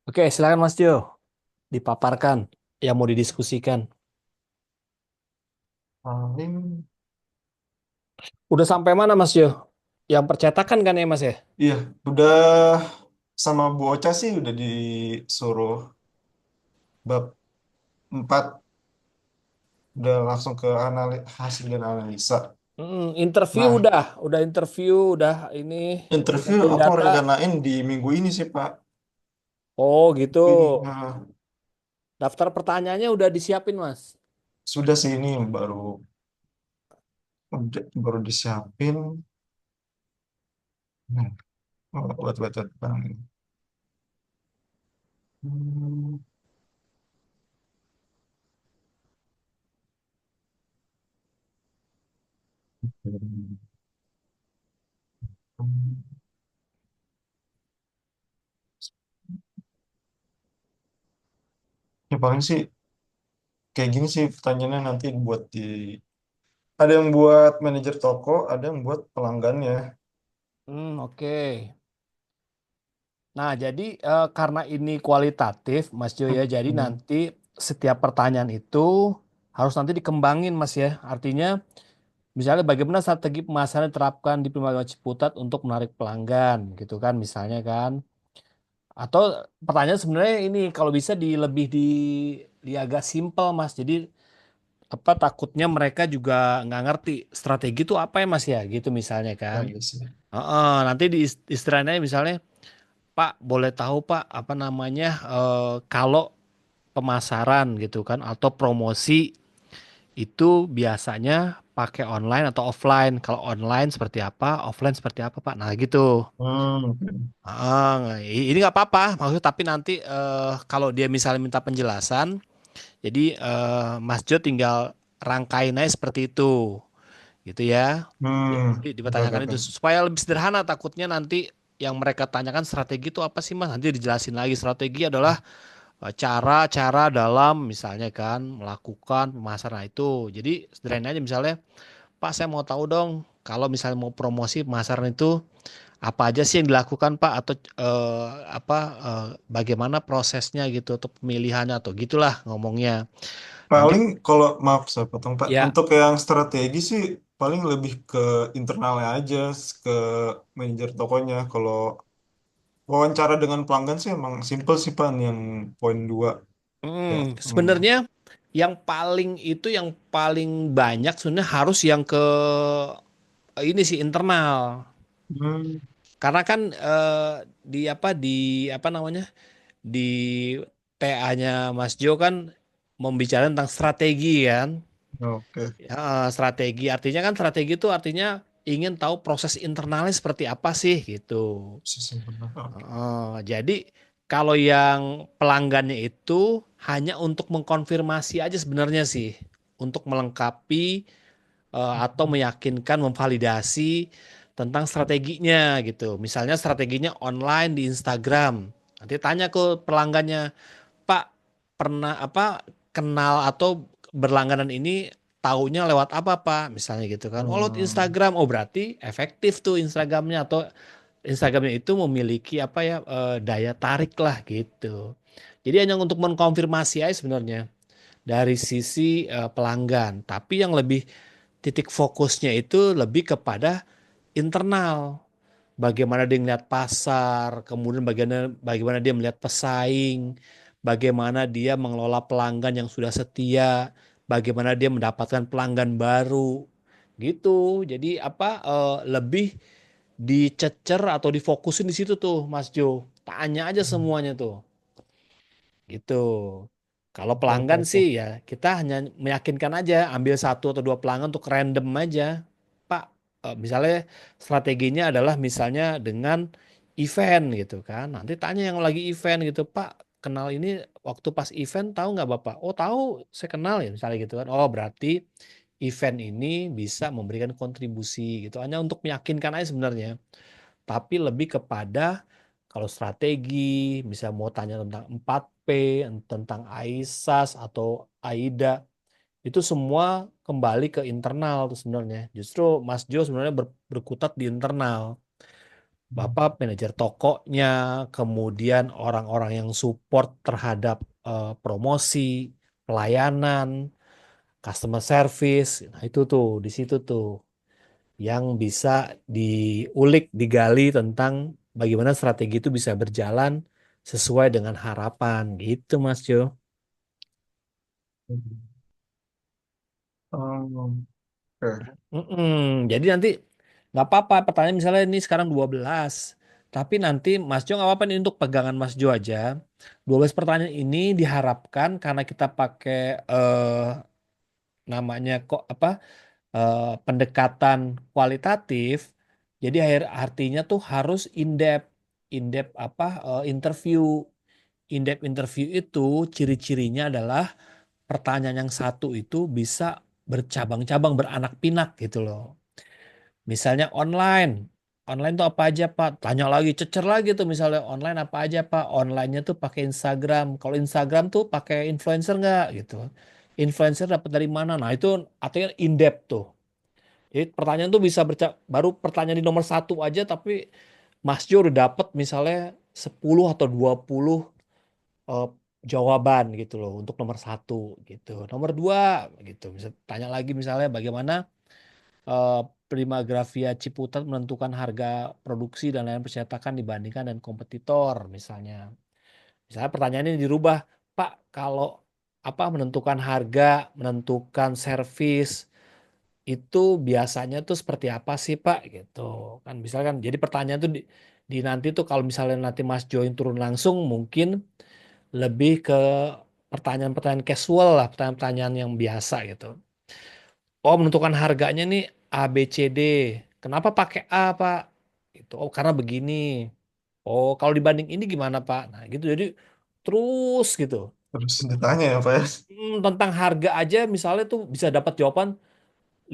Oke, silakan Mas Jo, dipaparkan yang mau didiskusikan. Paling, Udah sampai mana Mas Jo? Yang percetakan kan ya Mas ya? iya, udah sama Bu Ocha sih udah disuruh bab 4 udah langsung ke hasil dan analisa. Interview Nah, udah interview, udah ini interview nyiapin aku data. rencanain di minggu ini sih, Pak. Oh gitu. Minggu ini, nah, Daftar pertanyaannya udah disiapin Mas. sudah sih ini baru disiapin. Nah, buat Bang. Hmm, Ya paling sih kayak gini sih pertanyaannya nanti ada yang buat manajer toko, ada yang buat pelanggannya. Oke. Nah, jadi karena ini kualitatif Mas Jo ya, jadi Hmm. nanti setiap pertanyaan itu harus nanti dikembangin Mas ya. Artinya misalnya bagaimana strategi pemasaran diterapkan di Primagama Ciputat untuk menarik pelanggan gitu kan misalnya kan. Atau pertanyaan sebenarnya ini kalau bisa di agak simpel Mas. Jadi apa takutnya mereka juga nggak ngerti strategi itu apa ya Mas ya gitu misalnya kan. Oh iya sih. Heeh, nanti di istilahnya misalnya Pak boleh tahu Pak apa namanya kalau pemasaran gitu kan atau promosi itu biasanya pakai online atau offline. Kalau online seperti apa, offline seperti apa Pak. Nah gitu. Hmm. Ini nggak apa-apa, maksud tapi nanti kalau dia misalnya minta penjelasan, jadi Mas Jo tinggal rangkain aja seperti itu, gitu ya. Jadi Oke, oke, dipertanyakan oke. itu supaya lebih sederhana. Takutnya nanti yang mereka tanyakan strategi itu apa sih Mas? Nanti dijelasin lagi strategi adalah cara-cara dalam misalnya kan melakukan pemasaran. Nah, itu. Jadi sederhana aja misalnya, Pak saya mau tahu dong kalau misalnya mau promosi pemasaran itu apa aja sih yang dilakukan Pak atau bagaimana prosesnya gitu atau pemilihannya atau gitulah ngomongnya. Nanti Paling kalau maaf saya potong Pak, ya, untuk yang strategi sih paling lebih ke internalnya aja, ke manajer tokonya. Kalau wawancara dengan pelanggan sih emang simple sih Pak, yang poin 2 ya. sebenarnya yang paling banyak sebenarnya harus yang ke ini sih internal. Hmm, Karena kan di apa namanya di TA-nya Mas Jo kan membicarakan tentang strategi kan. oke. Ya, strategi artinya kan strategi itu artinya ingin tahu proses internalnya seperti apa sih gitu. Sesimpel apa? Oke. Jadi kalau yang pelanggannya itu hanya untuk mengkonfirmasi aja sebenarnya sih, untuk melengkapi atau meyakinkan, memvalidasi tentang strateginya gitu. Misalnya strateginya online di Instagram. Nanti tanya ke pelanggannya, Pak, pernah apa kenal atau berlangganan ini taunya lewat apa Pak? Misalnya gitu kan. Oh, lewat Hmm, Instagram. Oh, berarti efektif tuh Instagramnya atau Instagramnya itu memiliki apa ya daya tarik lah gitu. Jadi hanya untuk mengkonfirmasi aja sebenarnya dari sisi pelanggan. Tapi yang lebih titik fokusnya itu lebih kepada internal. Bagaimana dia melihat pasar, kemudian bagaimana dia melihat pesaing, bagaimana dia mengelola pelanggan yang sudah setia, bagaimana dia mendapatkan pelanggan baru, gitu. Jadi apa lebih dicecer atau difokusin di situ tuh, Mas Jo. Tanya aja semuanya tuh, gitu. Kalau oke, oke, pelanggan oke. sih ya kita hanya meyakinkan aja, ambil satu atau dua pelanggan untuk random aja. Pak, misalnya strateginya adalah misalnya dengan event gitu kan. Nanti tanya yang lagi event gitu, Pak, kenal ini waktu pas event tahu nggak Bapak? Oh tahu, saya kenal ya misalnya gitu kan. Oh berarti event ini bisa memberikan kontribusi gitu. Hanya untuk meyakinkan aja sebenarnya. Tapi lebih kepada kalau strategi, bisa mau tanya tentang 4P, tentang AISAS atau AIDA, itu semua kembali ke internal tuh sebenarnya. Justru Mas Jo sebenarnya berkutat di internal. Bapak manajer tokonya, kemudian orang-orang yang support terhadap promosi, pelayanan, customer service. Nah, itu tuh di situ tuh yang bisa diulik, digali tentang bagaimana strategi itu bisa berjalan sesuai dengan harapan gitu, Mas Jo. Oh, oke. Jadi nanti nggak apa-apa pertanyaan misalnya ini sekarang 12. Tapi nanti Mas Jo nggak apa-apa nih untuk pegangan Mas Jo aja. 12 pertanyaan ini diharapkan karena kita pakai namanya kok apa pendekatan kualitatif. Jadi artinya tuh harus in-depth apa interview. In-depth interview itu ciri-cirinya adalah pertanyaan yang satu itu bisa bercabang-cabang, beranak pinak gitu loh. Misalnya online. Online tuh apa aja Pak? Tanya lagi, cecer lagi tuh misalnya online apa aja Pak? Online-nya tuh pakai Instagram. Kalau Instagram tuh pakai influencer nggak gitu. Influencer dapat dari mana? Nah itu artinya in depth tuh. Jadi pertanyaan tuh bisa baru pertanyaan di nomor satu aja tapi Mas Jo udah dapet misalnya 10 atau 20 eh, jawaban gitu loh untuk nomor satu gitu. Nomor dua gitu. Bisa tanya lagi misalnya bagaimana eh, Primagravia Ciputat menentukan harga produksi dan layanan percetakan dibandingkan dan kompetitor misalnya. Misalnya pertanyaan ini dirubah, Pak, kalau apa menentukan harga, menentukan servis itu biasanya tuh seperti apa sih, Pak? Gitu. Kan misalkan jadi pertanyaan tuh di nanti tuh kalau misalnya nanti Mas Join turun langsung mungkin lebih ke pertanyaan-pertanyaan casual lah, pertanyaan-pertanyaan yang biasa gitu. Oh, menentukan harganya nih A, B, C, D. Kenapa pakai A, Pak? Itu, oh karena begini. Oh, kalau dibanding ini gimana, Pak? Nah, gitu. Jadi terus gitu. Terus ditanya ya, Pak ya? Tentang harga aja misalnya tuh bisa dapat jawaban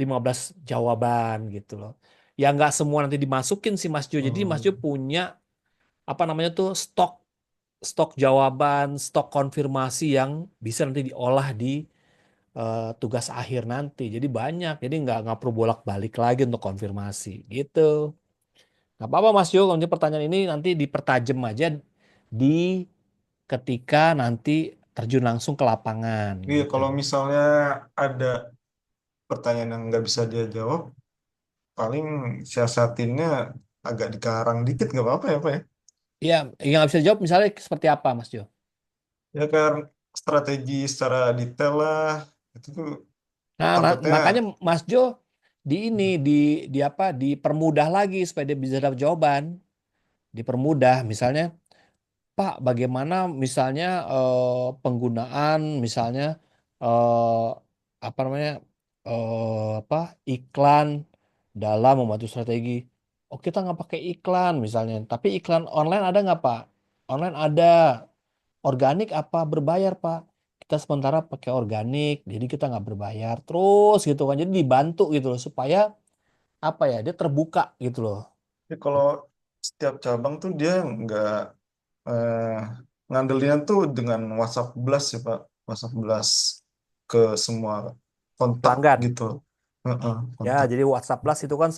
15 jawaban gitu loh. Ya nggak semua nanti dimasukin sih Mas Jo. Jadi Mas Hmm. Jo punya apa namanya tuh stok stok jawaban, stok konfirmasi yang bisa nanti diolah di tugas akhir nanti. Jadi banyak. Jadi nggak perlu bolak-balik lagi untuk konfirmasi gitu. Nggak apa-apa Mas Jo. Kalau pertanyaan ini nanti dipertajam aja di ketika nanti terjun langsung ke lapangan Iya, gitu. kalau misalnya ada pertanyaan yang nggak bisa dia jawab, paling siasatinnya agak dikarang dikit, nggak apa-apa ya, Pak ya? Iya, yang nggak bisa jawab misalnya seperti apa Mas Jo? Ya kan strategi secara detail lah, itu tuh Nah, takutnya. makanya Mas Jo di ini di apa dipermudah lagi supaya dia bisa dapat jawaban. Dipermudah misalnya Pak, bagaimana misalnya penggunaan misalnya eh, apa namanya apa iklan dalam membantu strategi. Oh, kita nggak pakai iklan misalnya, tapi iklan online ada nggak Pak? Online ada. Organik apa berbayar Pak? Kita sementara pakai organik, jadi kita nggak berbayar terus gitu kan. Jadi dibantu gitu loh supaya apa ya dia terbuka gitu loh. Tapi kalau setiap cabang tuh dia nggak eh, ngandelinnya tuh dengan WhatsApp Blast ya Pak, WhatsApp Blast ke semua kontak Pelanggan. gitu. Heeh, Ya, kontak. jadi WhatsApp Plus itu kan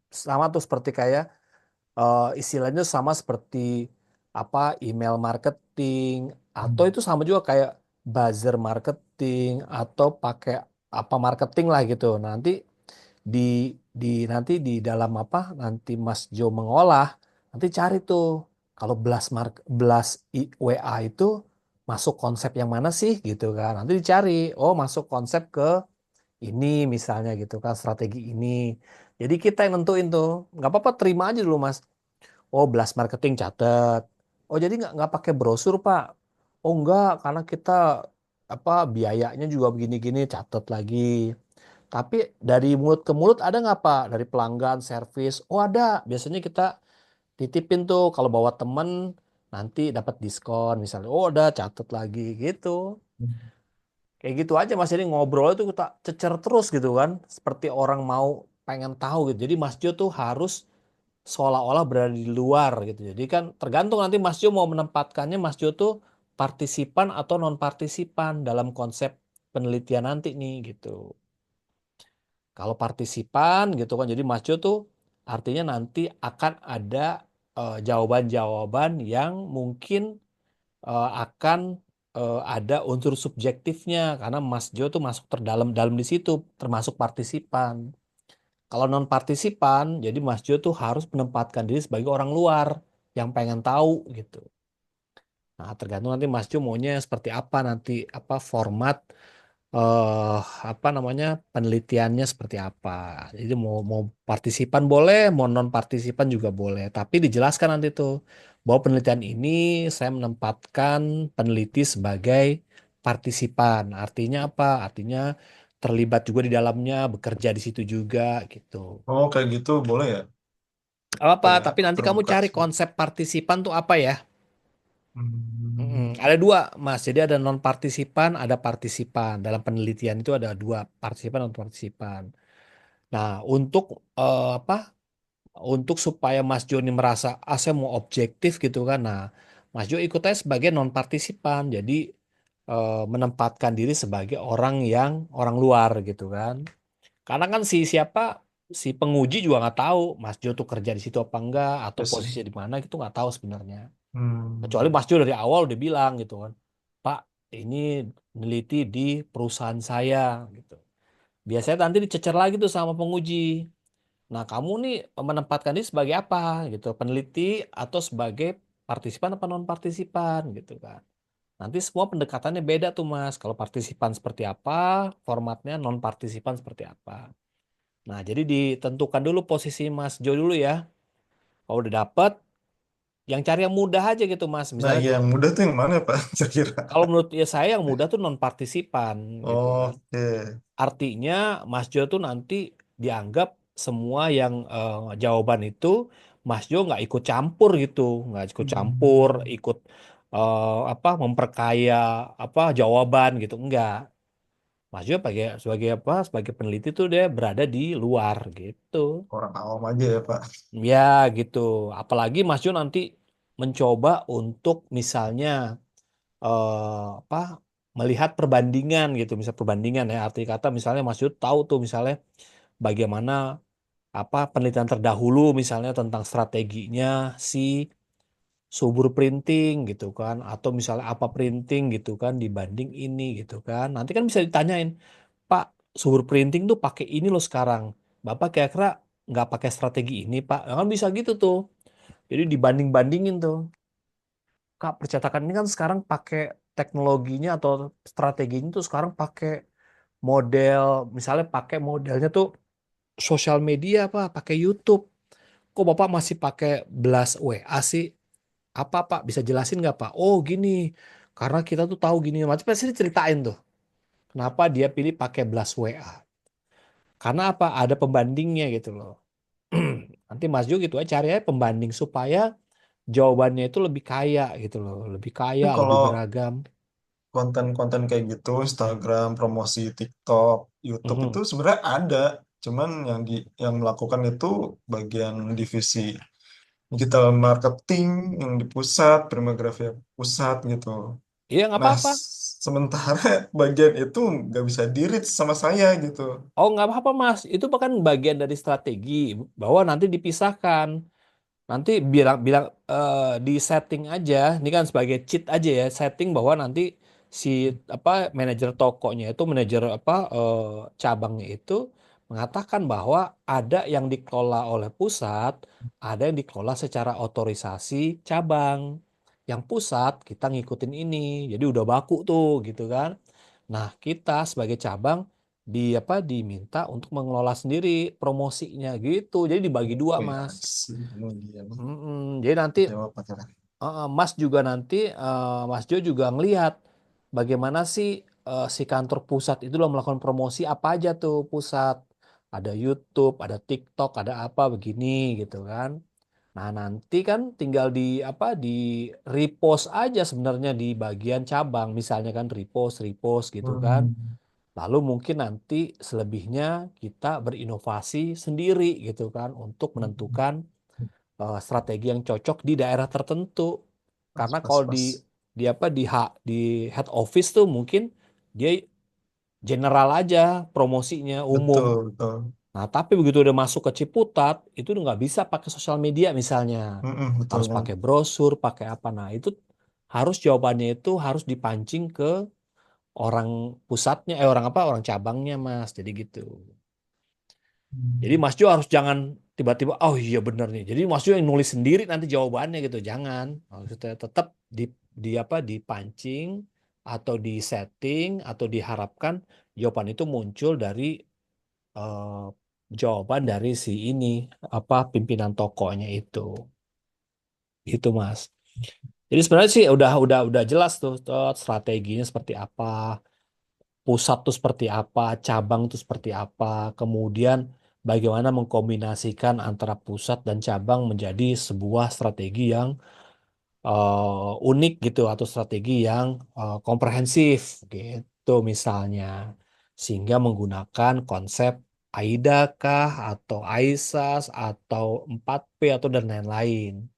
sama tuh seperti kayak istilahnya sama seperti apa email marketing atau Hmm. itu sama juga kayak buzzer marketing atau pakai apa marketing lah gitu. Nanti di nanti di dalam apa nanti Mas Jo mengolah nanti cari tuh kalau blast WA itu masuk konsep yang mana sih gitu kan. Nanti dicari, oh masuk konsep ke ini misalnya gitu kan strategi ini. Jadi kita yang nentuin tuh nggak apa-apa terima aja dulu Mas. Oh blast marketing catat. Oh jadi nggak pakai brosur Pak. Oh enggak karena kita apa biayanya juga begini-gini catat lagi. Tapi dari mulut ke mulut ada nggak Pak? Dari pelanggan, servis? Oh ada. Biasanya kita titipin tuh kalau bawa temen nanti dapat diskon misalnya. Oh udah catat lagi gitu. Kayak gitu aja Mas. Jadi ngobrol itu kita cecer terus gitu kan. Seperti orang mau pengen tahu gitu. Jadi Mas Jo tuh harus seolah-olah berada di luar gitu. Jadi kan tergantung nanti Mas Jo mau menempatkannya Mas Jo tuh partisipan atau non partisipan dalam konsep penelitian nanti nih gitu. Kalau partisipan gitu kan jadi Mas Jo tuh Artinya nanti akan ada jawaban-jawaban yang mungkin akan ada unsur subjektifnya karena Mas Jo tuh masuk terdalam dalam di situ termasuk partisipan. Kalau non partisipan, jadi Mas Jo tuh harus menempatkan diri sebagai orang luar yang pengen tahu gitu. Nah, tergantung nanti Mas Jo maunya seperti apa nanti apa format eh apa namanya penelitiannya seperti apa. Jadi mau mau partisipan boleh, mau non partisipan juga boleh. Tapi dijelaskan nanti tuh bahwa penelitian ini saya menempatkan peneliti sebagai partisipan. Artinya apa? Artinya terlibat juga di dalamnya, bekerja di situ juga gitu. Oh, kayak gitu boleh ya? Apa? Kayak Tapi nanti kamu terbuka cari sih. konsep partisipan tuh apa ya? Hmm, Ada dua, Mas. Jadi ada non partisipan, ada partisipan. Dalam penelitian itu ada dua, partisipan dan non partisipan. Nah, untuk apa? Untuk supaya Mas Joni merasa saya mau objektif gitu kan. Nah, Mas Jo ikut aja sebagai non partisipan. Jadi menempatkan diri sebagai orang yang orang luar gitu kan. Karena kan siapa si penguji juga nggak tahu Mas Jo tuh kerja di situ apa enggak atau ya sih. posisinya di mana gitu nggak tahu sebenarnya. Kecuali Hmm, Mas Jo dari awal udah bilang gitu kan, Pak, ini neliti di perusahaan saya gitu. Biasanya nanti dicecer lagi tuh sama penguji. Nah, kamu nih menempatkan diri sebagai apa gitu, peneliti atau sebagai partisipan apa non partisipan gitu kan. Nanti semua pendekatannya beda tuh Mas. Kalau partisipan seperti apa, formatnya non partisipan seperti apa. Nah, jadi ditentukan dulu posisi Mas Jo dulu ya. Kalau udah dapet, yang cari yang mudah aja gitu Mas. nah, Misalnya iya, yang mudah tuh yang mana Pak? Kira-kira. kalau menurut ya saya yang mudah tuh non partisipan gitu kan. Oke. Artinya Mas Jo tuh nanti dianggap semua yang jawaban itu Mas Jo nggak ikut campur gitu, nggak ikut campur, Hmm, ikut apa memperkaya apa jawaban gitu, enggak. Mas Jo sebagai apa? Sebagai peneliti tuh dia berada di luar gitu. orang awam aja ya Pak. Ya gitu. Apalagi Mas Jo nanti mencoba untuk misalnya apa melihat perbandingan gitu, misal perbandingan ya arti kata misalnya Mas Yud tahu tuh misalnya bagaimana apa penelitian terdahulu misalnya tentang strateginya si subur printing gitu kan atau misalnya apa printing gitu kan dibanding ini gitu kan nanti kan bisa ditanyain Pak subur printing tuh pakai ini loh sekarang Bapak kira-kira nggak pakai strategi ini Pak. Ya kan bisa gitu tuh jadi dibanding-bandingin tuh Kak, percetakan ini kan sekarang pakai teknologinya atau strateginya tuh sekarang pakai model, misalnya pakai modelnya tuh sosial media apa, pakai YouTube. Kok Bapak masih pakai Blast WA sih? Apa Pak? Bisa jelasin nggak Pak? Oh gini, karena kita tuh tahu gini. Macam pasti diceritain tuh. Kenapa dia pilih pakai Blast WA? Karena apa? Ada pembandingnya gitu loh. Nanti Mas Jo gitu aja cari aja pembanding supaya jawabannya itu lebih kaya gitu loh. Lebih kaya, Tapi lebih kalau beragam. konten-konten kayak gitu, Instagram, promosi TikTok, YouTube itu Mhm. sebenarnya ada. Cuman yang melakukan itu bagian divisi digital marketing yang di pusat, Primography pusat gitu. Iya nggak Nah, apa-apa. sementara bagian itu nggak bisa di-reach sama saya gitu. Oh nggak apa-apa Mas. Itu bahkan bagian dari strategi bahwa nanti dipisahkan. Nanti bilang bilang di setting aja. Ini kan sebagai cheat aja ya. Setting bahwa nanti si apa manajer tokonya itu manajer apa cabangnya itu mengatakan bahwa ada yang dikelola oleh pusat, ada yang dikelola secara otorisasi cabang. Yang pusat kita ngikutin ini. Jadi udah baku tuh gitu kan. Nah, kita sebagai cabang di apa diminta untuk mengelola sendiri promosinya gitu. Jadi dibagi dua, Oh ya, Mas. sih. Ini dia nih. Jadi nanti Jawab pakai. Mas juga nanti Mas Jo juga ngelihat bagaimana sih si kantor pusat itu loh melakukan promosi apa aja tuh pusat. Ada YouTube, ada TikTok, ada apa begini gitu kan. Nah, nanti kan tinggal di apa di repost aja sebenarnya di bagian cabang misalnya kan repost repost gitu kan. Hmm. Lalu mungkin nanti selebihnya kita berinovasi sendiri gitu kan untuk menentukan strategi yang cocok di daerah tertentu. Pas, Karena pas, kalau pas. di apa di head office tuh mungkin dia general aja promosinya umum. Betul, betul. Nah, tapi begitu udah masuk ke Ciputat, itu udah nggak bisa pakai sosial media misalnya. Mm-mm, betul Harus kan. pakai brosur, pakai apa. Nah, itu harus jawabannya itu harus dipancing ke orang pusatnya, orang apa, orang cabangnya, Mas. Jadi gitu. Jadi Hmm. Mas Jo harus jangan tiba-tiba, oh iya bener nih. Jadi Mas Jo yang nulis sendiri nanti jawabannya gitu. Jangan. Maksudnya tetap di apa dipancing atau di setting atau diharapkan jawaban itu muncul dari eh, jawaban dari si ini apa pimpinan tokonya itu. Gitu Mas. Jadi sebenarnya sih udah jelas tuh strateginya seperti apa, pusat tuh seperti apa, cabang tuh seperti apa, kemudian bagaimana mengkombinasikan antara pusat dan cabang menjadi sebuah strategi yang unik gitu atau strategi yang komprehensif gitu misalnya. Sehingga menggunakan konsep AIDA kah atau AISAS atau 4P atau dan lain-lain.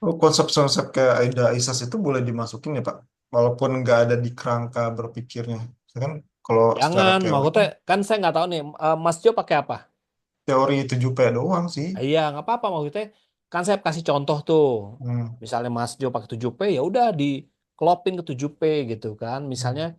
Oh, konsep-konsep kayak Aida Isas itu boleh dimasukin ya Pak, walaupun nggak ada di kerangka berpikirnya. Ya kan kalau secara Jangan, teori, maksudnya kan saya nggak tahu nih, Mas Jo pakai apa? teori 7P doang sih. Iya, nggak apa-apa maksudnya. Kan saya kasih contoh tuh. Hmm. Misalnya Mas Jo pakai 7P, ya udah di kelopin ke 7P gitu kan. Misalnya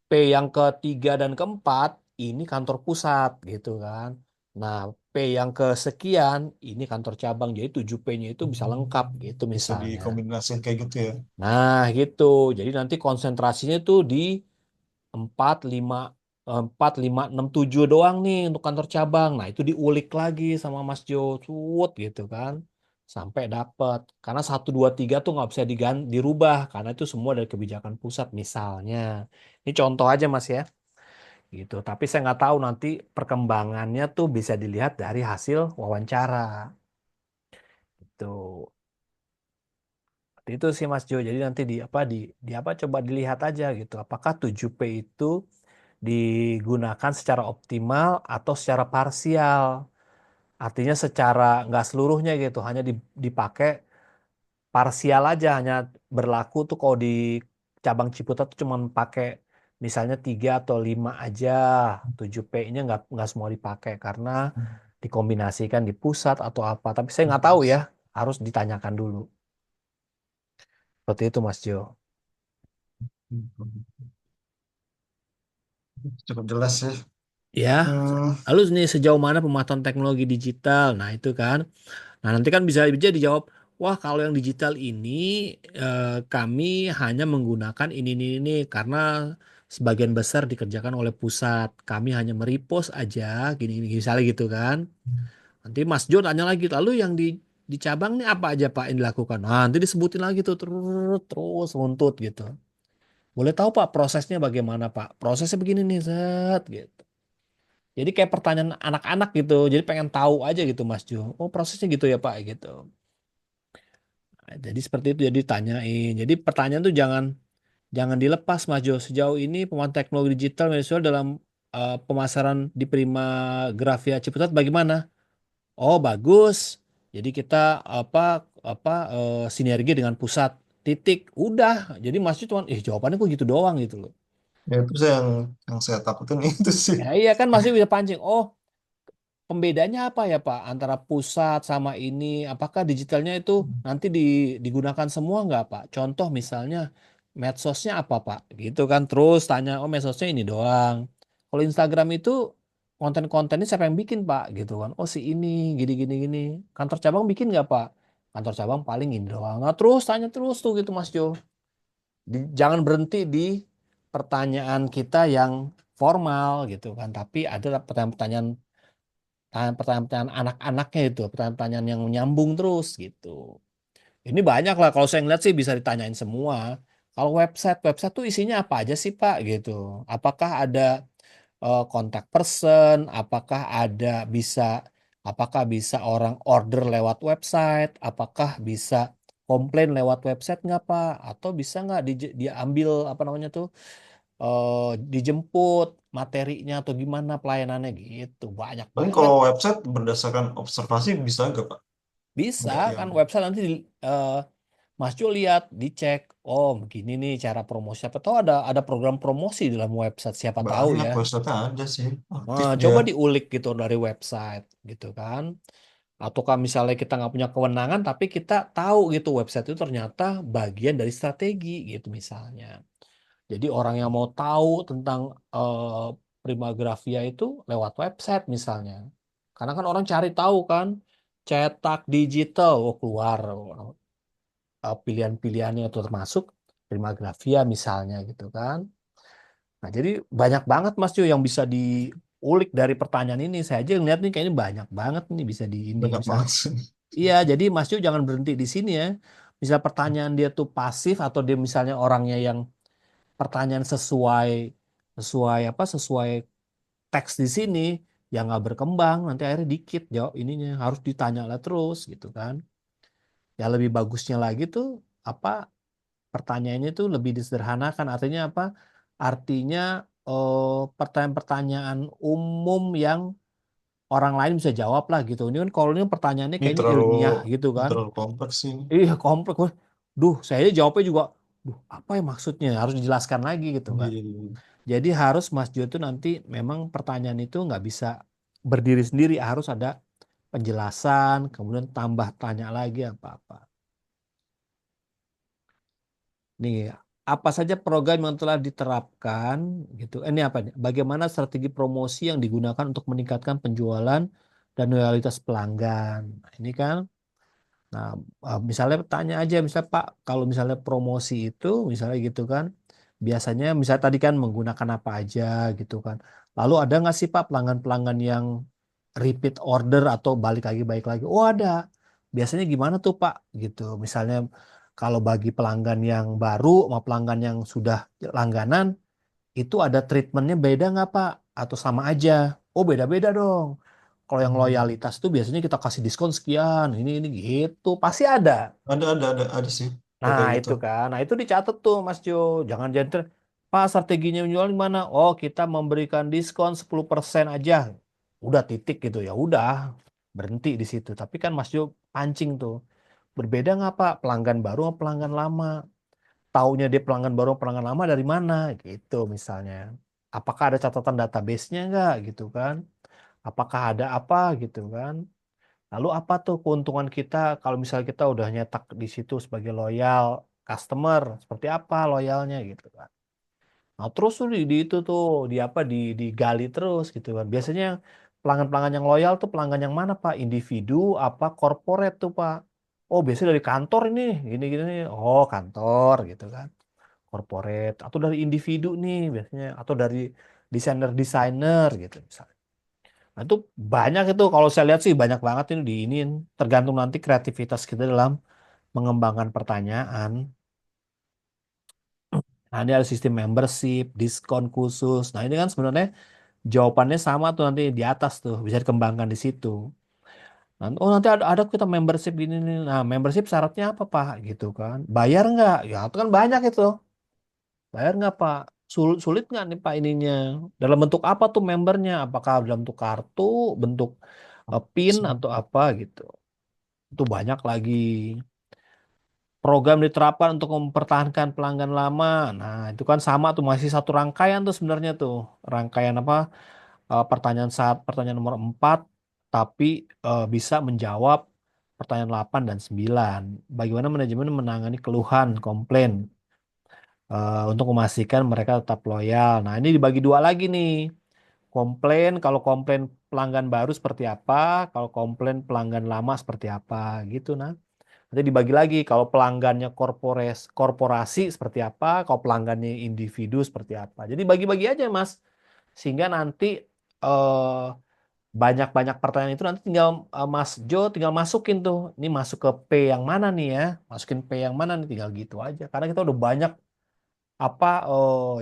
P yang ketiga dan keempat, ini kantor pusat gitu kan. Nah, P yang kesekian, ini kantor cabang. Jadi 7P-nya itu bisa lengkap gitu Bisa misalnya. dikombinasikan kayak gitu ya. Nah, gitu. Jadi nanti konsentrasinya tuh di 4 5 4 5 6 7 doang nih untuk kantor cabang. Nah, itu diulik lagi sama Mas Jo Cut gitu kan. Sampai dapat. Karena 1 2 3 tuh nggak bisa dirubah karena itu semua dari kebijakan pusat misalnya. Ini contoh aja Mas ya. Gitu. Tapi saya nggak tahu nanti perkembangannya tuh bisa dilihat dari hasil wawancara. Itu. Itu sih Mas Jo. Jadi nanti di apa coba dilihat aja gitu. Apakah 7P itu digunakan secara optimal atau secara parsial. Artinya secara nggak seluruhnya gitu, hanya dipakai parsial aja, hanya berlaku tuh kalau di cabang Ciputat tuh cuma pakai misalnya 3 atau 5 aja, 7P-nya nggak semua dipakai karena dikombinasikan di pusat atau apa. Tapi saya nggak tahu ya, harus ditanyakan dulu. Seperti itu Mas Jo. Cukup jelas sih. Ya, Hmm. lalu nih sejauh mana pemanfaatan teknologi digital? Nah itu kan. Nah, nanti kan bisa aja dijawab, wah kalau yang digital ini kami hanya menggunakan ini karena sebagian besar dikerjakan oleh pusat. Kami hanya merepost aja, gini misalnya gitu kan. Nanti Mas Jo tanya lagi, lalu yang di cabang nih apa aja Pak yang dilakukan? Nah, nanti disebutin lagi tuh terus terus runtut gitu. Boleh tahu Pak prosesnya bagaimana Pak? Prosesnya begini nih, set gitu. Jadi kayak pertanyaan anak-anak gitu. Jadi pengen tahu aja gitu Mas Jo. Oh prosesnya gitu ya Pak gitu. Nah, jadi seperti itu jadi tanyain. Jadi pertanyaan tuh jangan jangan dilepas Mas Jo. Sejauh ini pemanfaatan teknologi digital media sosial dalam pemasaran di Prima Grafia Ciputat bagaimana? Oh bagus. Jadi kita apa apa sinergi dengan pusat. Titik. Udah. Jadi Mas Jo cuma jawabannya kok gitu doang gitu loh. Ya itu saya yang saya takutin itu sih. Ya iya kan Mas Jo bisa pancing. Oh pembedanya apa ya Pak antara pusat sama ini? Apakah digitalnya itu nanti digunakan semua nggak Pak? Contoh misalnya medsosnya apa Pak? Gitu kan terus tanya, oh medsosnya ini doang. Kalau Instagram itu konten-kontennya siapa yang bikin Pak? Gitu kan? Oh si ini gini. Kantor cabang bikin nggak Pak? Kantor cabang paling ini doang. Nah, terus tanya terus tuh gitu Mas Jo. Jangan berhenti di pertanyaan kita yang formal gitu kan, tapi ada pertanyaan-pertanyaan pertanyaan-pertanyaan anak-anaknya itu, pertanyaan-pertanyaan yang nyambung terus gitu. Ini banyak lah kalau saya ngeliat sih bisa ditanyain semua. Kalau website tuh isinya apa aja sih Pak gitu. Apakah ada kontak person, bisa apakah bisa orang order lewat website, apakah bisa komplain lewat website nggak Pak? Atau bisa nggak diambil apa namanya tuh dijemput materinya atau gimana pelayanannya gitu. Banyak Paling banget. kalau website berdasarkan observasi bisa nggak Pak? Bisa Nggak kan yang website nanti Mas Jo lihat, dicek, oh begini nih cara promosi. Siapa tahu ada program promosi dalam website, siapa tahu Banyak ya. website ada sih, aktif Nah, dia. coba diulik gitu dari website gitu kan. Atau kalau misalnya kita nggak punya kewenangan, tapi kita tahu gitu website itu ternyata bagian dari strategi gitu misalnya. Jadi orang yang mau tahu tentang Primagravia itu lewat website misalnya. Karena kan orang cari tahu kan, cetak digital, oh keluar pilihan-pilihannya itu termasuk Primagravia misalnya gitu kan. Nah, jadi banyak banget Mas Ju yang bisa diulik dari pertanyaan ini. Saya aja ngeliat nih kayaknya banyak banget nih bisa di ini. Banyak Bisa, banget sih. iya, jadi Mas Ju jangan berhenti di sini ya. Misal pertanyaan dia tuh pasif atau dia misalnya orangnya yang pertanyaan sesuai sesuai apa sesuai teks di sini yang nggak berkembang nanti akhirnya dikit jawab ininya harus ditanya lah terus gitu kan. Ya lebih bagusnya lagi tuh apa pertanyaannya itu lebih disederhanakan. Artinya apa? Artinya pertanyaan-pertanyaan umum yang orang lain bisa jawab lah gitu. Ini kan kalau ini pertanyaannya Ini kayaknya terlalu ilmiah gitu ini kan. terlalu kompleks sih. Iya kompleks. Wah, duh, saya aja jawabnya juga, duh, apa ya maksudnya? Harus dijelaskan lagi gitu kan. Iya. Jadi harus Mas Jo itu nanti memang pertanyaan itu nggak bisa berdiri sendiri, harus ada penjelasan, kemudian tambah tanya lagi apa-apa. Nih, apa saja program yang telah diterapkan gitu. Ini apa nih? Bagaimana strategi promosi yang digunakan untuk meningkatkan penjualan dan loyalitas pelanggan. Nah, ini kan. Nah, misalnya tanya aja, misalnya Pak, kalau misalnya promosi itu, misalnya gitu kan, biasanya misalnya tadi kan menggunakan apa aja gitu kan. Lalu ada nggak sih Pak pelanggan-pelanggan yang repeat order atau balik lagi? Oh ada. Biasanya gimana tuh Pak? Gitu. Misalnya kalau bagi pelanggan yang baru sama pelanggan yang sudah langganan, itu ada treatmentnya beda nggak Pak? Atau sama aja? Oh beda-beda dong. Kalau yang Hmm. loyalitas itu biasanya kita kasih diskon sekian, ini gitu, pasti ada. Ada sih kalau Nah kayak gitu. itu kan, nah itu dicatat tuh Mas Jo. Jangan jangan Pak strateginya menjual gimana? Oh kita memberikan diskon 10% aja. Udah titik gitu ya, udah berhenti di situ. Tapi kan Mas Jo pancing tuh. Berbeda nggak Pak pelanggan baru sama pelanggan lama? Taunya dia pelanggan baru pelanggan lama dari mana gitu misalnya. Apakah ada catatan database-nya nggak gitu kan? Apakah ada apa gitu kan? Lalu apa tuh keuntungan kita kalau misalnya kita udah nyetak di situ sebagai loyal customer, seperti apa loyalnya gitu kan? Nah terus tuh di itu tuh di apa digali terus gitu kan. Biasanya pelanggan-pelanggan yang loyal tuh pelanggan yang mana Pak? Individu apa corporate tuh Pak? Oh biasanya dari kantor ini gini-gini nih. Oh kantor gitu kan. Corporate atau dari individu nih biasanya atau dari desainer-desainer gitu misalnya. Nah, itu banyak itu kalau saya lihat sih banyak banget ini di ini tergantung nanti kreativitas kita dalam mengembangkan pertanyaan. Nah, ini ada sistem membership, diskon khusus. Nah, ini kan sebenarnya jawabannya sama tuh nanti di atas tuh bisa dikembangkan di situ. Oh nanti ada kita membership gini nih. Nah, membership syaratnya apa Pak? Gitu kan. Bayar nggak? Ya itu kan banyak itu. Bayar nggak Pak? Sulit nggak nih Pak ininya? Dalam bentuk apa tuh membernya? Apakah dalam bentuk kartu, bentuk PIN atau apa gitu? Itu banyak lagi program diterapkan untuk mempertahankan pelanggan lama. Nah, itu kan sama tuh masih satu rangkaian tuh sebenarnya tuh. Rangkaian apa? Pertanyaan saat pertanyaan nomor 4 tapi bisa menjawab pertanyaan 8 dan 9. Bagaimana manajemen menangani keluhan, komplain untuk memastikan mereka tetap loyal. Nah, ini dibagi dua lagi nih. Komplain, kalau komplain pelanggan baru seperti apa, kalau komplain pelanggan lama seperti apa gitu nah. Nanti dibagi lagi kalau pelanggannya korporasi seperti apa, kalau pelanggannya individu seperti apa. Jadi bagi-bagi aja Mas. Sehingga nanti eh, banyak-banyak pertanyaan itu nanti tinggal Mas Jo tinggal masukin tuh. Ini masuk ke P yang mana nih ya? Masukin P yang mana nih tinggal gitu aja. Karena kita udah banyak apa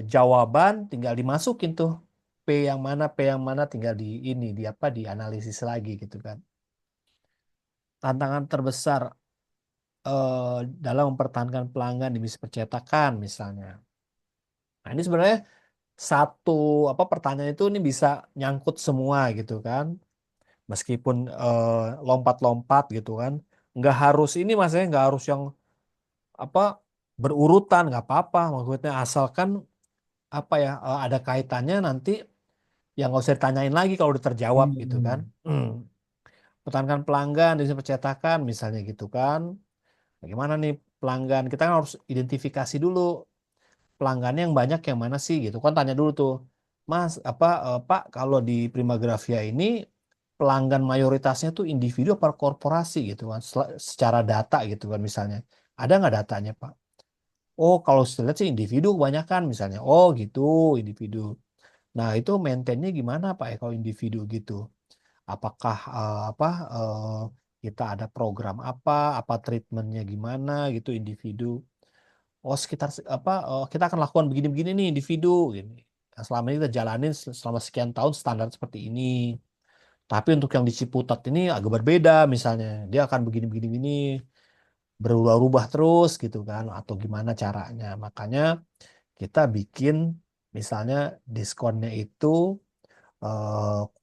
jawaban tinggal dimasukin tuh. P yang mana tinggal di ini di apa dianalisis lagi gitu kan. Tantangan terbesar dalam mempertahankan pelanggan di bisnis percetakan misalnya. Nah, ini sebenarnya satu apa pertanyaan itu ini bisa nyangkut semua gitu kan. Meskipun lompat-lompat gitu kan. Nggak harus ini mas ya, nggak harus yang apa berurutan nggak apa-apa, maksudnya asalkan apa ya ada kaitannya nanti yang nggak usah ditanyain lagi kalau udah terjawab gitu kan. Hmm. Pertahankan pelanggan di sisi percetakan misalnya gitu kan. Bagaimana nih pelanggan? Kita kan harus identifikasi dulu pelanggannya yang banyak yang mana sih gitu kan, tanya dulu tuh, Mas Pak, kalau di Primagravia ini pelanggan mayoritasnya tuh individu apa korporasi gitu kan, secara data gitu kan misalnya, ada nggak datanya Pak? Oh kalau saya lihat sih individu kebanyakan misalnya. Oh gitu, individu. Nah itu maintainnya gimana Pak ya kalau individu gitu? Apakah eh, kita ada program apa treatmentnya gimana gitu individu? Oh sekitar kita akan lakukan begini-begini nih individu gini. Nah, selama ini kita jalanin selama sekian tahun standar seperti ini. Tapi untuk yang di Ciputat ini agak berbeda misalnya. Dia akan begini-begini begini berubah-ubah terus gitu kan atau gimana caranya. Makanya kita bikin misalnya diskonnya itu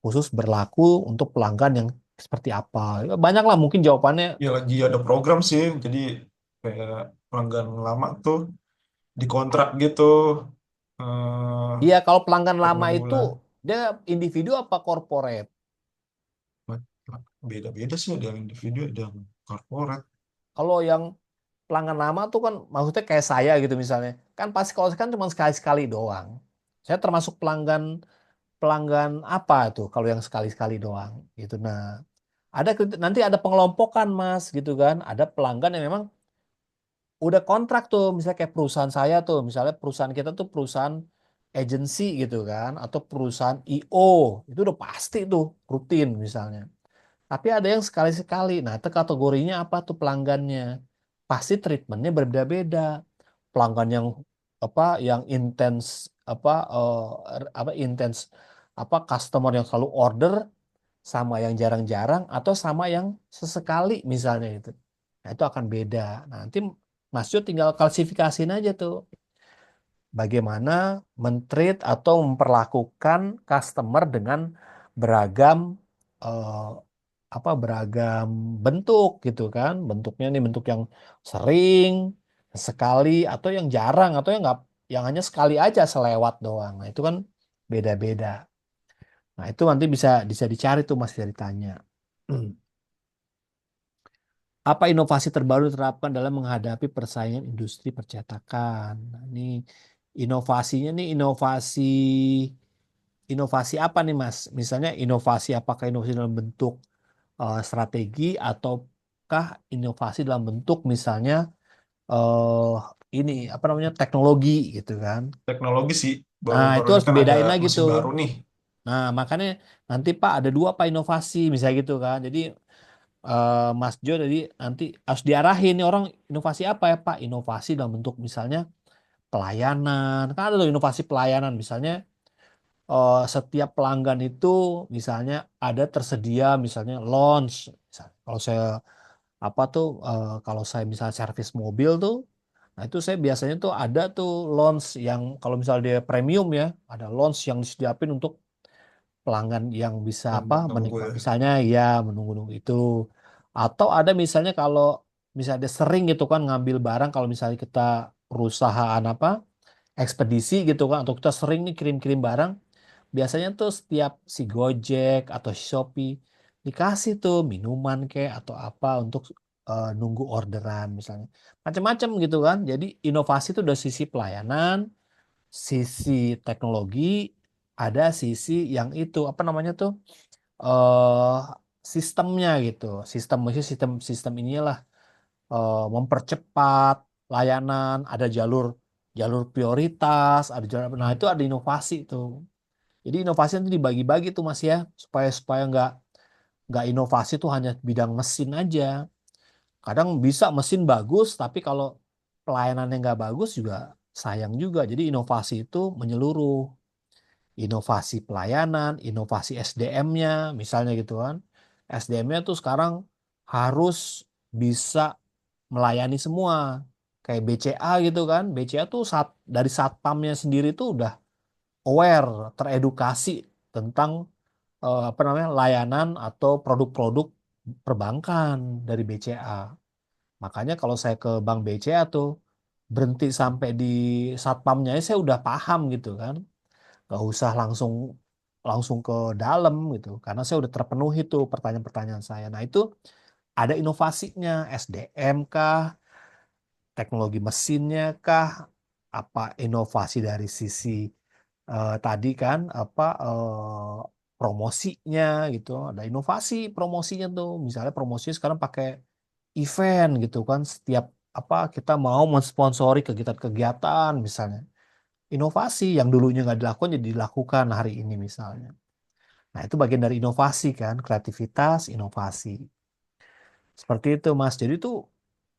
khusus berlaku untuk pelanggan yang seperti apa. Banyak lah mungkin jawabannya. Ya lagi ada program sih, jadi kayak pelanggan lama tuh dikontrak gitu Iya, kalau pelanggan per lama 6 itu bulan. dia individu apa corporate? Beda-beda sih, ada yang individu, ada yang corporate. Kalau yang pelanggan lama tuh kan maksudnya kayak saya gitu misalnya. Kan pasti kalau saya kan cuma sekali-sekali doang. Saya termasuk pelanggan pelanggan apa tuh kalau yang sekali-sekali doang gitu. Nah, nanti ada pengelompokan Mas gitu kan. Ada pelanggan yang memang udah kontrak tuh, misalnya kayak perusahaan saya tuh, misalnya perusahaan kita tuh perusahaan agency gitu kan, atau perusahaan IO, itu udah pasti tuh rutin misalnya. Tapi ada yang sekali-sekali. Nah, itu kategorinya apa tuh pelanggannya? Pasti treatmentnya berbeda-beda. Pelanggan yang yang intens intens customer yang selalu order sama yang jarang-jarang atau sama yang sesekali misalnya itu. Nah, itu akan beda. Nah, nanti Mas Jo tinggal klasifikasiin aja tuh bagaimana mentreat atau memperlakukan customer dengan beragam eh, beragam bentuk gitu kan. Bentuknya nih bentuk yang sering, sekali atau yang jarang atau yang nggak yang hanya sekali aja selewat doang. Nah, itu kan beda-beda. Nah, itu nanti bisa bisa dicari tuh Mas dari tanya. Apa inovasi terbaru diterapkan dalam menghadapi persaingan industri percetakan? Nah, ini inovasinya nih inovasi inovasi apa nih Mas? Misalnya inovasi apakah inovasi dalam bentuk strategi ataukah inovasi dalam bentuk misalnya eh ini apa namanya teknologi gitu kan? Teknologi sih, Nah, baru-baru itu ini harus kan ada dibedain lagi masih tuh. baru nih. Nah, makanya nanti Pak ada dua Pak inovasi misalnya gitu kan. Jadi Mas Jo jadi nanti harus diarahin nih orang inovasi apa ya Pak? Inovasi dalam bentuk misalnya pelayanan. Kan ada tuh inovasi pelayanan misalnya setiap pelanggan itu misalnya ada tersedia misalnya lounge. Kalau saya kalau saya misalnya servis mobil tuh, nah itu saya biasanya tuh ada tuh lounge yang kalau misalnya dia premium ya, ada lounge yang disediain untuk pelanggan yang bisa Nunggu-nunggu menikmati ya. misalnya ya menunggu-nunggu itu atau ada misalnya kalau misalnya dia sering gitu kan ngambil barang kalau misalnya kita perusahaan ekspedisi gitu kan atau kita sering nih kirim-kirim barang biasanya tuh setiap si Gojek atau si Shopee dikasih tuh minuman kayak atau apa untuk nunggu orderan misalnya macam-macam gitu kan jadi inovasi itu dari sisi pelayanan sisi teknologi ada sisi yang itu apa namanya tuh eh sistemnya gitu. Maksudnya sistem sistem inilah mempercepat layanan, ada jalur jalur prioritas, ada jalur nah itu Hmm. ada inovasi tuh. Jadi inovasi itu dibagi-bagi tuh Mas ya, supaya supaya nggak inovasi tuh hanya bidang mesin aja. Kadang bisa mesin bagus, tapi kalau pelayanannya nggak bagus juga sayang juga. Jadi inovasi itu menyeluruh inovasi pelayanan, inovasi SDM-nya, misalnya gitu kan. SDM-nya tuh sekarang harus bisa melayani semua. Kayak BCA gitu kan. BCA tuh dari satpamnya sendiri tuh udah aware, teredukasi tentang apa namanya layanan atau produk-produk perbankan dari BCA. Makanya kalau saya ke Bank BCA tuh berhenti sampai di satpamnya aja saya udah paham gitu kan. Gak usah langsung langsung ke dalam gitu. Karena saya udah terpenuhi tuh pertanyaan-pertanyaan saya. Nah itu ada inovasinya, SDM kah, teknologi mesinnya kah, apa inovasi dari sisi tadi kan apa promosinya gitu. Ada inovasi promosinya tuh. Misalnya promosinya sekarang pakai event gitu kan. Setiap apa kita mau mensponsori kegiatan-kegiatan misalnya. Inovasi yang dulunya nggak dilakukan jadi dilakukan hari ini misalnya. Nah, itu bagian dari inovasi kan, kreativitas, inovasi. Seperti itu, Mas. Jadi tuh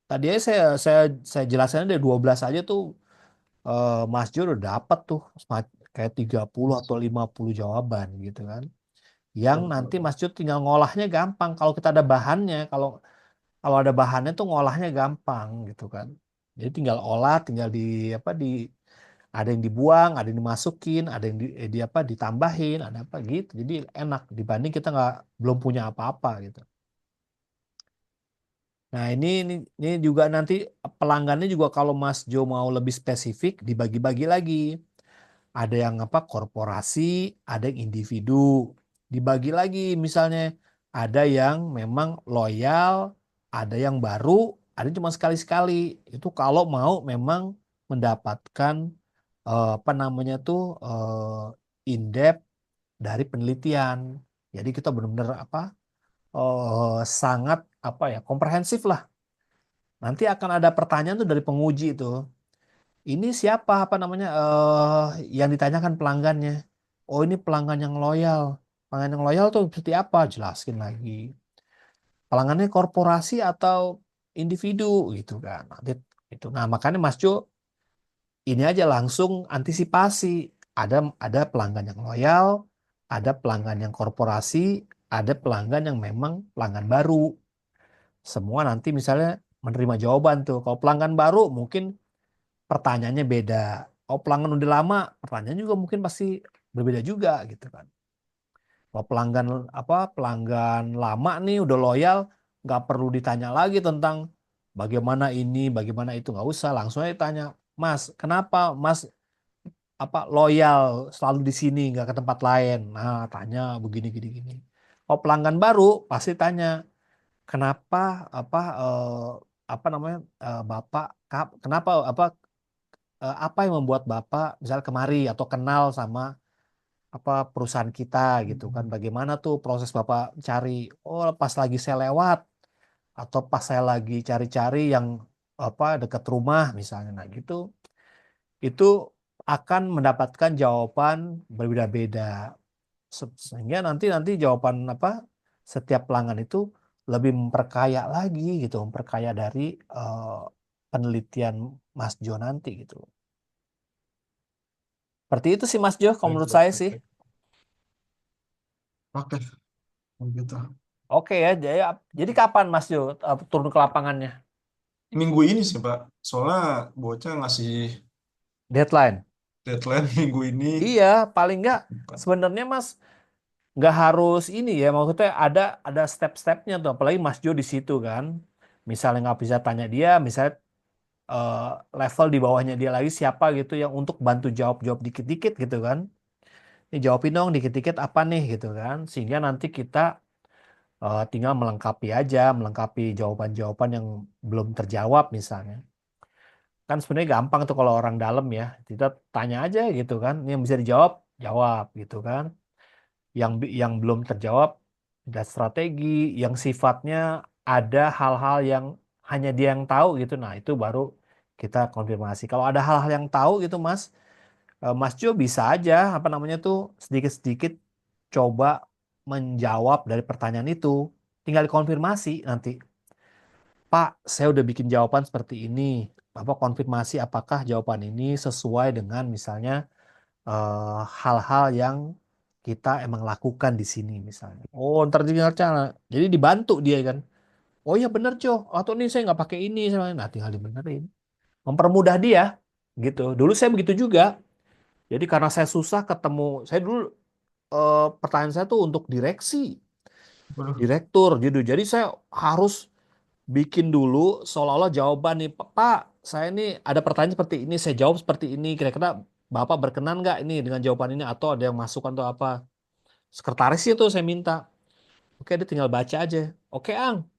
tadi aja saya jelasin dari 12 aja tuh Mas Jo udah dapat tuh kayak 30 atau 50 jawaban gitu kan. Yang nanti Mas Jo tinggal ngolahnya gampang kalau kita ada bahannya. Kalau kalau ada bahannya tuh ngolahnya gampang gitu kan. Jadi tinggal olah, tinggal di apa di ada yang dibuang, ada yang dimasukin, ada yang di apa ditambahin, ada apa gitu. Jadi enak dibanding kita nggak belum punya apa-apa gitu. Nah ini juga nanti pelanggannya juga kalau Mas Jo mau lebih spesifik dibagi-bagi lagi. Ada yang apa korporasi, ada yang individu. Dibagi lagi misalnya ada yang memang loyal, ada yang baru, ada yang cuma sekali-sekali. Itu kalau mau memang mendapatkan apa namanya tuh in-depth dari penelitian. Jadi kita benar-benar apa sangat apa ya komprehensif lah. Nanti akan ada pertanyaan tuh dari penguji itu. Ini siapa apa namanya yang ditanyakan pelanggannya. Oh ini pelanggan yang loyal. Pelanggan yang loyal tuh seperti apa? Jelaskin lagi. Pelanggannya korporasi atau individu gitu kan. Nanti itu. Nah makanya Mas Jo ini aja langsung antisipasi. Ada pelanggan yang loyal, ada pelanggan yang korporasi, ada pelanggan yang memang pelanggan baru. Semua nanti misalnya menerima jawaban tuh. Kalau pelanggan baru mungkin pertanyaannya beda. Oh pelanggan udah lama, pertanyaan juga mungkin pasti berbeda juga gitu kan. Kalau pelanggan apa pelanggan lama nih udah loyal, nggak perlu ditanya lagi tentang bagaimana ini, bagaimana itu nggak usah, langsung aja tanya, Mas, kenapa Mas apa loyal selalu di sini nggak ke tempat lain? Nah tanya begini gini gini. Oh pelanggan baru pasti tanya kenapa apa apa namanya Bapak kenapa apa yang membuat Bapak misal kemari atau kenal sama apa perusahaan kita gitu kan. Bagaimana tuh proses Bapak cari, oh pas lagi saya lewat atau pas saya lagi cari-cari yang apa dekat rumah misalnya. Nah, gitu itu akan mendapatkan jawaban berbeda-beda. Sehingga nanti nanti jawaban apa setiap pelanggan itu lebih memperkaya lagi gitu, memperkaya dari eh, penelitian Mas Jo nanti gitu. Seperti itu sih Mas Jo, kalau Baik, menurut baik, saya baik, sih. baik. Oke, begitu. Oke ya, jadi kapan Mas Jo turun ke lapangannya? Minggu ini sih, Pak. Soalnya bocah ngasih Deadline. deadline minggu ini. Iya, paling nggak sebenarnya Mas nggak harus ini ya, maksudnya ada step-stepnya tuh, apalagi Mas Jo di situ kan. Misalnya nggak bisa tanya dia, misalnya eh, level di bawahnya dia lagi siapa gitu yang untuk bantu jawab-jawab dikit-dikit gitu kan. Ini jawabin dong dikit-dikit apa nih gitu kan, sehingga nanti kita tinggal melengkapi aja, melengkapi jawaban-jawaban yang belum terjawab misalnya. Kan sebenarnya gampang tuh kalau orang dalam ya. Kita tanya aja gitu kan. Yang bisa dijawab, jawab gitu kan. Yang belum terjawab, ada strategi yang sifatnya ada hal-hal yang hanya dia yang tahu gitu. Nah, itu baru kita konfirmasi. Kalau ada hal-hal yang tahu gitu, Mas, Mas Jo bisa aja apa namanya tuh sedikit-sedikit coba menjawab dari pertanyaan itu. Tinggal dikonfirmasi nanti. Pak, saya udah bikin jawaban seperti ini. Bapak konfirmasi apakah jawaban ini sesuai dengan misalnya hal-hal yang kita emang lakukan di sini misalnya. Oh, ntar tinggal cara. Jadi dibantu dia kan. Oh iya bener Jo. Atau ini saya nggak pakai ini. Nah, tinggal dibenerin. Mempermudah dia gitu. Dulu saya begitu juga. Jadi karena saya susah ketemu. Saya dulu pertanyaan saya tuh untuk direksi, Waduh, direktur. Jadi saya harus bikin dulu seolah-olah jawaban nih, Pak, saya ini ada pertanyaan seperti ini, saya jawab seperti ini, kira-kira Bapak berkenan nggak ini dengan jawaban ini atau ada yang masukan atau apa? Sekretaris itu saya minta. Oke, dia tinggal baca aja. Oke, Ang,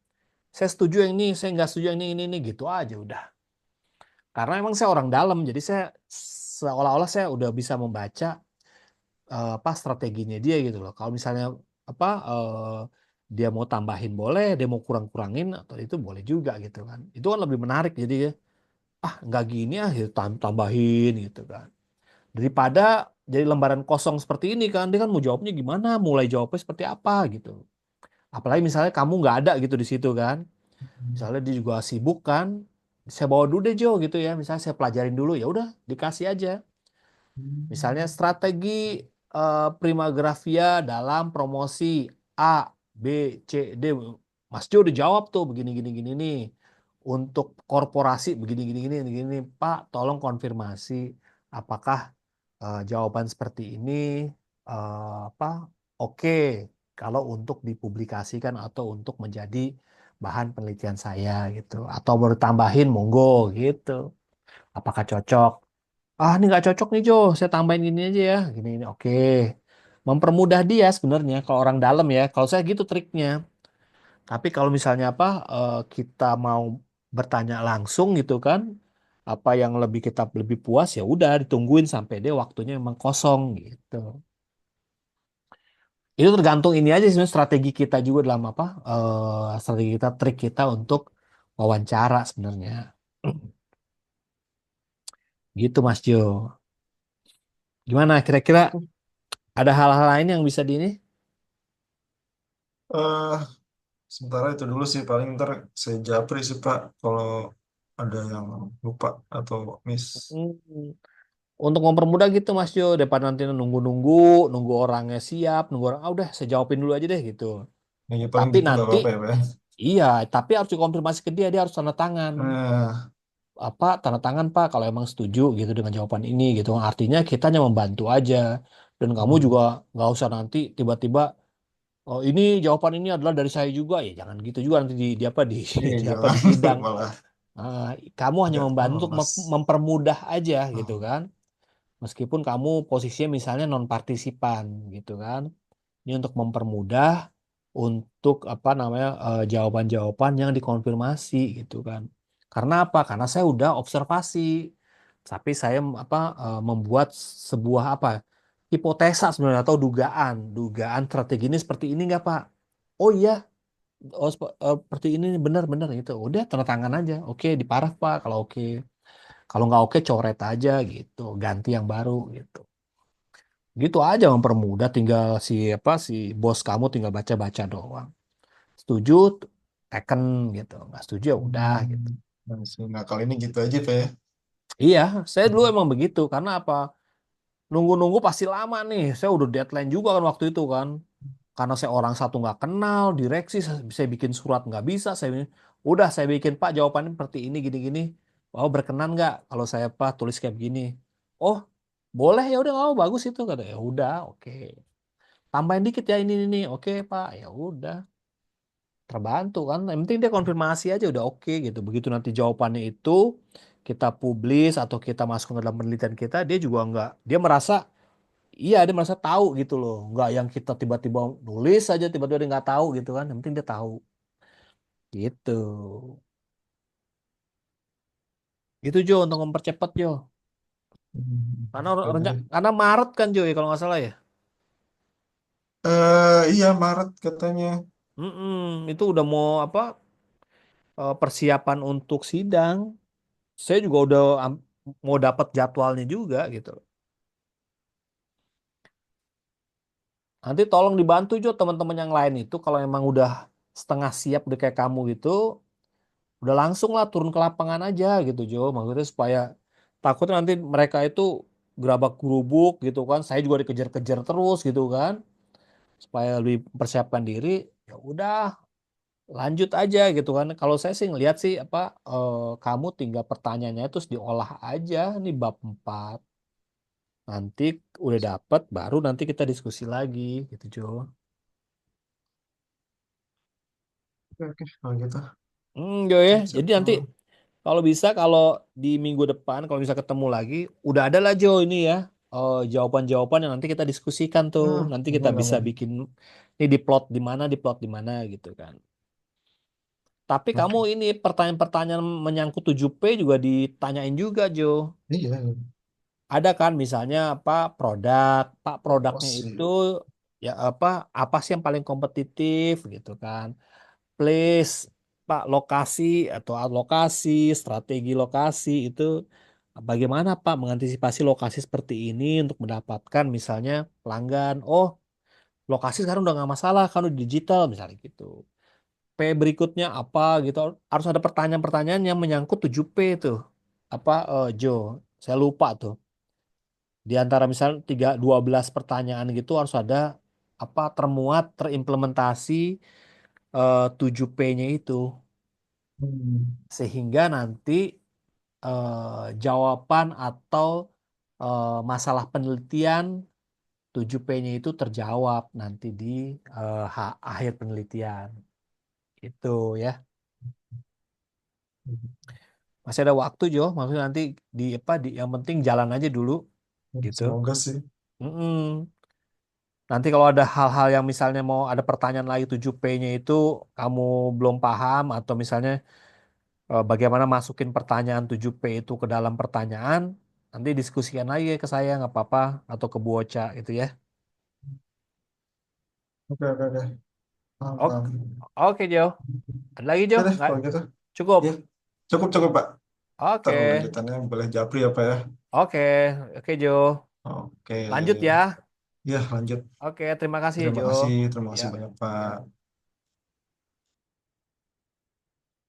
saya setuju yang ini, saya nggak setuju yang ini, gitu aja udah. Karena emang saya orang dalam, jadi saya seolah-olah saya udah bisa membaca apa strateginya dia gitu loh. Kalau misalnya apa dia mau tambahin boleh, dia mau kurang-kurangin atau itu boleh juga gitu kan. Itu kan lebih menarik jadi ya. Ah, nggak gini ah, ya tambahin gitu kan. Daripada jadi lembaran kosong seperti ini kan, dia kan mau jawabnya gimana, mulai jawabnya seperti apa gitu. Apalagi misalnya kamu nggak ada gitu di situ kan. Misalnya dia juga sibuk kan, saya bawa dulu deh Jo gitu ya. Misalnya saya pelajarin dulu ya udah dikasih aja. Misalnya strategi Primagravia dalam promosi A, B, C, D. Mas Jo udah jawab tuh begini gini gini nih. Untuk korporasi begini gini gini gini. Pak, tolong konfirmasi apakah jawaban seperti ini apa oke kalau untuk dipublikasikan atau untuk menjadi bahan penelitian saya gitu. Atau mau ditambahin monggo gitu. Apakah cocok? Ah, ini nggak cocok nih Jo, saya tambahin gini aja ya. Gini, ini oke. Mempermudah dia sebenarnya kalau orang dalam ya. Kalau saya gitu triknya. Tapi kalau misalnya apa kita mau bertanya langsung gitu kan, apa yang lebih kita lebih puas ya udah ditungguin sampai dia waktunya memang kosong gitu. Itu tergantung ini aja sebenarnya strategi kita juga dalam apa strategi kita trik kita untuk wawancara sebenarnya. Gitu Mas Jo. Gimana kira-kira Oke. ada hal-hal lain yang bisa di ini? eh Sementara itu dulu sih, paling ntar saya japri sih Pak kalau ada yang lupa atau miss. Hmm. Untuk mempermudah gitu Mas Jo, daripada nanti nunggu-nunggu, nunggu orangnya siap, nunggu orang, ah udah saya jawabin dulu aja deh gitu. Ya, paling Tapi gitu nggak nanti, apa-apa ya Pak. iya, tapi harus dikonfirmasi ke dia, dia harus tanda tangan. Nah, Apa, tanda tangan Pak kalau emang setuju gitu dengan jawaban ini gitu. Artinya kita hanya membantu aja. Dan kamu hmm, juga nggak usah nanti tiba-tiba, oh ini jawaban ini adalah dari saya juga. Ya jangan gitu juga nanti di apa di, iya di apa jangan di sidang. malah Ah, kamu hanya nggak membantu untuk lolos. mempermudah aja gitu Oh. kan. Meskipun kamu posisinya misalnya non partisipan gitu kan. Ini untuk mempermudah untuk apa namanya jawaban-jawaban yang dikonfirmasi gitu kan. Karena apa? Karena saya udah observasi. Tapi saya apa membuat sebuah apa hipotesa sebenarnya atau dugaan, dugaan strategi ini seperti ini nggak Pak? Oh iya, oh seperti ini benar-benar gitu. Udah tanda tangan aja. Oke, diparaf Pak kalau oke. Kalau nggak oke coret aja gitu, ganti yang baru gitu. Gitu aja mempermudah tinggal si apa si bos kamu tinggal baca-baca doang. Setuju teken gitu. Nggak setuju ya udah gitu. Nah, nah, kali ini gitu aja Pak ya. Iya, saya dulu emang begitu karena apa? Nunggu-nunggu pasti lama nih. Saya udah deadline juga kan waktu itu kan. Karena saya orang satu nggak kenal, direksi saya bikin surat nggak bisa. Udah saya bikin Pak jawabannya seperti ini gini-gini. Oh berkenan nggak kalau saya Pak tulis kayak begini? Oh boleh ya udah oh bagus itu kata ya udah oke. Tambahin dikit ya ini oke Pak ya udah terbantu kan. Yang penting dia konfirmasi aja udah oke gitu. Begitu nanti jawabannya itu kita publis atau kita masukkan ke dalam penelitian kita, dia juga nggak, dia merasa iya dia merasa tahu gitu loh. Nggak yang kita tiba-tiba nulis aja tiba-tiba dia nggak tahu gitu kan. Yang penting dia tahu gitu. Itu Jo untuk mempercepat Jo. Karena Aja deh. karena Maret kan Jo ya kalau nggak salah ya. Iya Maret katanya. Itu udah mau apa persiapan untuk sidang. Saya juga udah mau dapat jadwalnya juga gitu. Nanti tolong dibantu Jo teman-teman yang lain itu kalau emang udah setengah siap udah kayak kamu gitu, udah langsung lah turun ke lapangan aja gitu Jo. Maksudnya supaya takutnya nanti mereka itu gerabak gerubuk gitu kan. Saya juga dikejar-kejar terus gitu kan. Supaya lebih mempersiapkan diri, ya udah lanjut aja gitu kan. Kalau saya sih ngelihat sih apa kamu tinggal pertanyaannya terus diolah aja nih bab 4. Nanti udah dapet baru nanti kita diskusi lagi gitu Jo. Oke, oke, kalau gitu. Jo ya. Siap, siap. Jadi nanti Hmm. kalau bisa, kalau di minggu depan kalau bisa ketemu lagi, udah ada lah Jo ini ya. Jawaban-jawaban yang nanti kita diskusikan tuh. Nanti kita Aman, bisa aman. bikin ini di plot di mana gitu kan. Tapi kamu Oke. ini pertanyaan-pertanyaan menyangkut 7P juga ditanyain juga Jo. Iya, Ada kan misalnya apa produk, Pak produknya itu pasti. ya apa sih yang paling kompetitif gitu kan. Place, Pak lokasi atau alokasi, strategi lokasi itu bagaimana Pak mengantisipasi lokasi seperti ini untuk mendapatkan misalnya pelanggan. Oh, lokasi sekarang udah nggak masalah kan udah digital misalnya gitu. P berikutnya apa gitu. Harus ada pertanyaan-pertanyaan yang menyangkut 7P itu. Joe? Saya lupa tuh. Di antara misalnya 12 pertanyaan gitu harus ada termuat, terimplementasi 7P-nya itu. Hmm. Sehingga nanti jawaban atau masalah penelitian 7P-nya itu terjawab nanti di akhir penelitian. Itu ya. Masih ada waktu Jo, maksudnya nanti yang penting jalan aja dulu gitu. Semoga sih. Mm-mm. Nanti kalau ada hal-hal yang misalnya mau ada pertanyaan lagi 7P-nya itu kamu belum paham atau misalnya bagaimana masukin pertanyaan 7P itu ke dalam pertanyaan, nanti diskusikan lagi ke saya nggak apa-apa atau ke Bu Ocha gitu ya. Oke, oke, oke. Paham, Oke, paham. oke Jo. Ada lagi Jo? Oke deh, Nggak? kalau gitu. Cukup. Ya, cukup, cukup, Pak. Ntar Oke, lanjutannya boleh japri apa ya? oke, oke Jo. Oke. Lanjut ya. Ya, lanjut. Oke, terima kasih Jo. Terima kasih Ya. banyak, Pak.